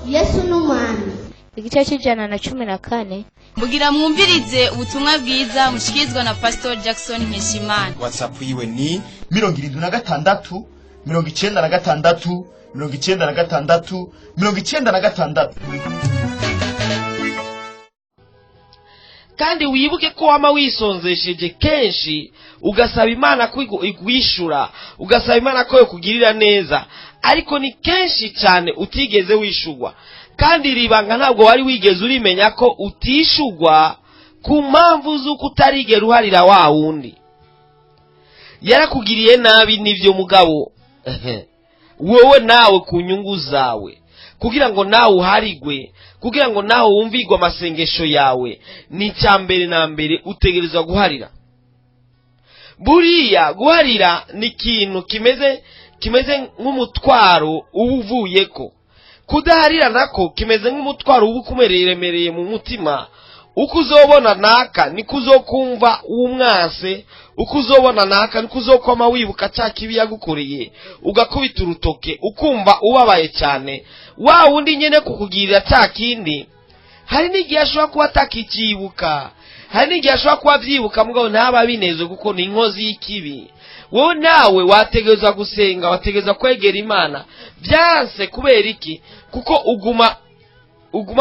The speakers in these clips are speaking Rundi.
Yesu n'umwami. Igice cy'ijana na 14. Mugira mwumvirize ubutumwa bwiza mushikizwa na Pastor Jackson Nkeshimana. WhatsApp yiwe ni 76 96 96 96. Kandi wibuke ko wama wisonzesheje kenshi ugasaba Imana ko igwishura, ugasaba Imana ko yokugirira neza, ariko ni kenshi cyane utigeze wishurwa. Kandi ribanga ntabwo wari wigeze urimenya ko utishurwa ku mpamvu z'uko utarigera uharira wa wundi. Yarakugiriye nabi nivyo mugabo wowe nawe ku nyungu zawe, kugira ngo nawe uharigwe, kugira ngo nawe wumvigwe amasengesho yawe, ni cyambere na mbere utegerezwa guharira. Buriya guharira ni ikintu kimeze nk'umutwaro ubuvuyeko. Kudaharira nako kimeze nk'umutwaro ubukumeremereye mu mutima. Uko uzobona naka niko uzokumva umwase, uko uzobona naka niko uzokoma wibuka cya kibi yagukoreye, ugakubita urutoke ukumva ubabaye cyane. Wa wundi nyene kukugirira cya kindi, hari n'igihe ashobora kuba atakikibuka, hari n'igihe ashobora kuba byibuka mugabo ntaba bineze kuko ni inkozi y'ikibi. Wowe nawe wategereza gusenga, wategereza kwegera Imana. Byanse kubera iki? Kuko uguma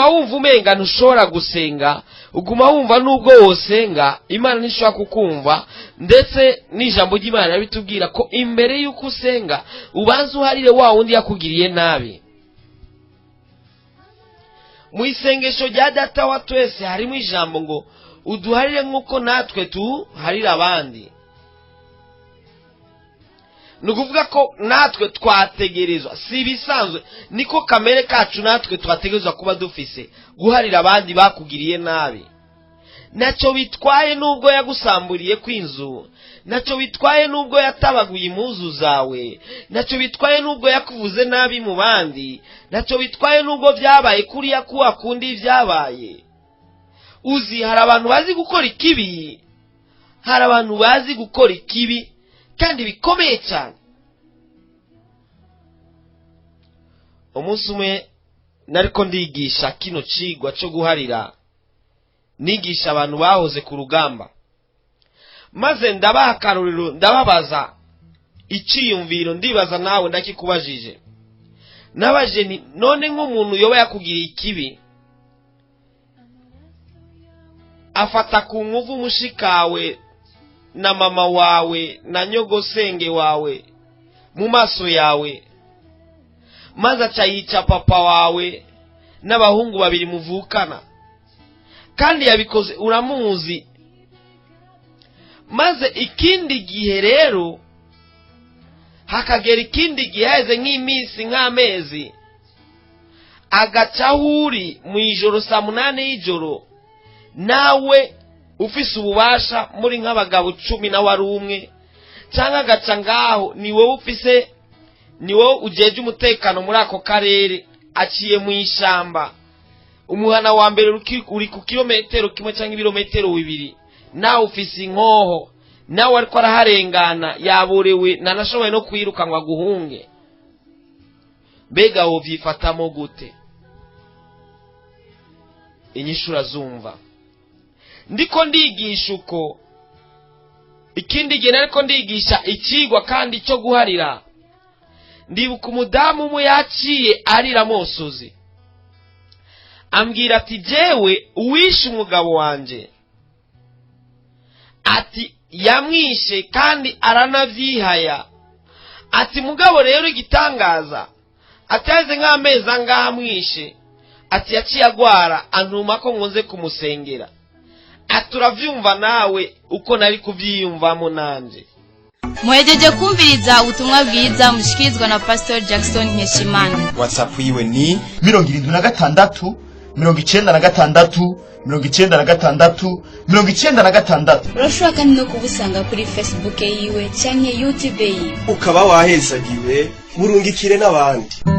wumva umenga ntushobora gusenga, uguma wumva nubwo wosenga Imana ntishobora kukumva. Ndetse n'ijambo ry'Imana bitubwira ko imbere y'uko usenga ubanza uharire wa wundi yakugiriye nabi. Mu isengesho rya Data wa twese harimo ijambo ngo uduharire nk'uko natwe tuharira abandi. Nukuvuga ko natwe twategerezwa, si bisanzwe, niko kamere kacu natwe twategerezwa kuba dufise, guharira abandi bakugiriye nabi. Naco bitwaye nubwo yagusamburiye kw'inzu, naco bitwaye nubwo yatabaguye impuzu zawe, naco bitwaye nubwo yakuvuze nabi mu bandi, naco bitwaye nubwo byabaye kuriya kuwa kundi byabaye. Uzi hari abantu bazi gukora ikibi, hari abantu bazi gukora ikibi kandi bikomeye cyane. Umunsi umwe nariko ndigisha kino cigwa cyo guharira, nigisha abantu bahoze ku rugamba, maze ndabaha akarorero, ndababaza iciyumviro, ndibaza nawe ndakikubajije. Nabaje ni none nk'umuntu yoba yakugiriye ikibi, afata ku nkuvu mushikawe na mama wawe na nyogosenge wawe mu maso yawe, maze acayica papa wawe n'abahungu babiri muvukana, kandi yabikoze uramuzi. Maze ikindi gihe rero hakagera ikindi gihe heze nk'iminsi nk'amezi, agaca huri mu ijoro saa 8 y'ijoro, nawe ufise ububasha muri nk'abagabo 10 na wari umwe, cyangwa agaca ngaho ni wowe ufise, ni wowe ujeje umutekano muri ako karere, aciye mu ishamba. Umuhana wa mbere uri ku kilometero 1 cyangwa ibirometero 2, nawe ufise inkoho, nawe ariko araharengana yaborewe, nanashoboye no kwiruka ngo aguhunge. Mbega ho vyifatamo gute? Inyishura zumva. Ndiko ndigisha uko, ikindi gihe nariko ndigisha ikigwa kandi cyo guharira, ndibuka umudamu umwe yaciye arira mosozi, ambwira ati jewe uwishe umugabo wanje, ati yamwishe kandi aranavyihaya, ati mugabo rero igitangaza, ataze nk'amezi angaha mwishe, ati yaciye agwara antuma ko ngonze kumusengera. Aturavyumva nawe uko nari kuvyiyumvamo nanje. Muhejeje kumviriza ubutumwa bwiza mushikizwa na Pastor Jackson Nkeshimana. WhatsApp yiwe ni 76 96 96 96. Urashobora kandi no kubusanga kuri Facebook yiwe cyangwa YouTube yiwe. Ukaba wahezagiwe murungikire n'abandi.